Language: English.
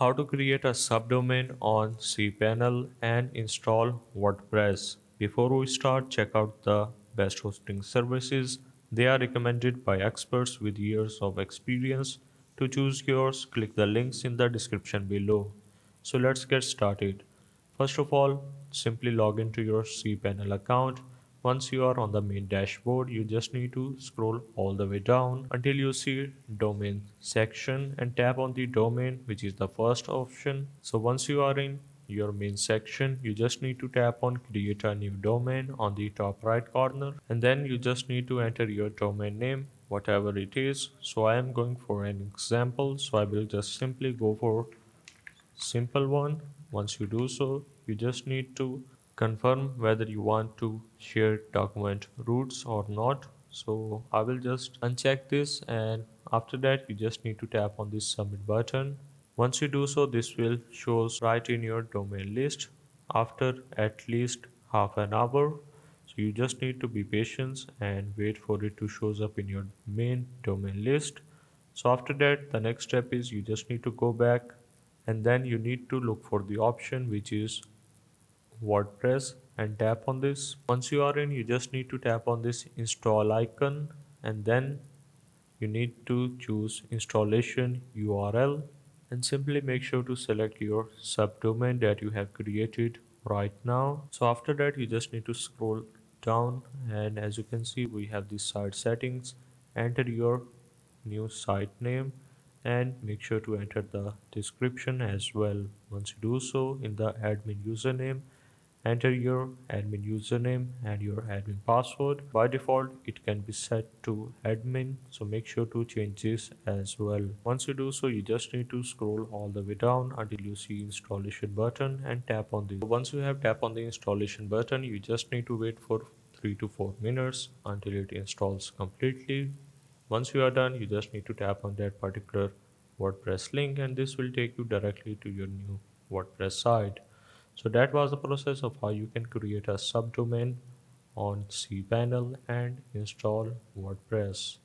How to create a subdomain on cPanel and install WordPress. Before we start, check out the best hosting services. They are recommended by experts with years of experience. To choose yours, click the links in the description below. So let's get started. First of all, simply log into your cPanel account. Once you are on the main dashboard, you just need to scroll all the way down until you see domain section and tap on the domain, which is the first option. So once you are in your main section, you just need to tap on create a new domain on the top right corner, and then you just need to enter your domain name, whatever it is. So I am going for an example, so I will just simply go for simple one. Once you do so, you just need to confirm whether you want to share document roots or not. So I will just uncheck this, and after that you just need to tap on this submit button. Once you do so, this will shows right in your domain list after at least half an hour. So you just need to be patient and wait for it to shows up in your main domain list. So after that, the next step is you just need to go back, and then you need to look for the option which is WordPress and tap on this. Once you are in, you just need to tap on this install icon, and then you need to choose installation URL, and simply make sure to select your subdomain that you have created right now. So after that, you just need to scroll down, and as you can see, we have the site settings. Enter your new site name and make sure to enter the description as well. Once you do so, in the admin username, enter your admin username and your admin password. By default, it can be set to admin, so make sure to change this as well. Once you do so, you just need to scroll all the way down until you see installation button and tap on this. Once you have tapped on the installation button, you just need to wait for 3 to 4 minutes until it installs completely. Once you are done, you just need to tap on that particular WordPress link, and this will take you directly to your new WordPress site. So that was the process of how you can create a subdomain on cPanel and install WordPress.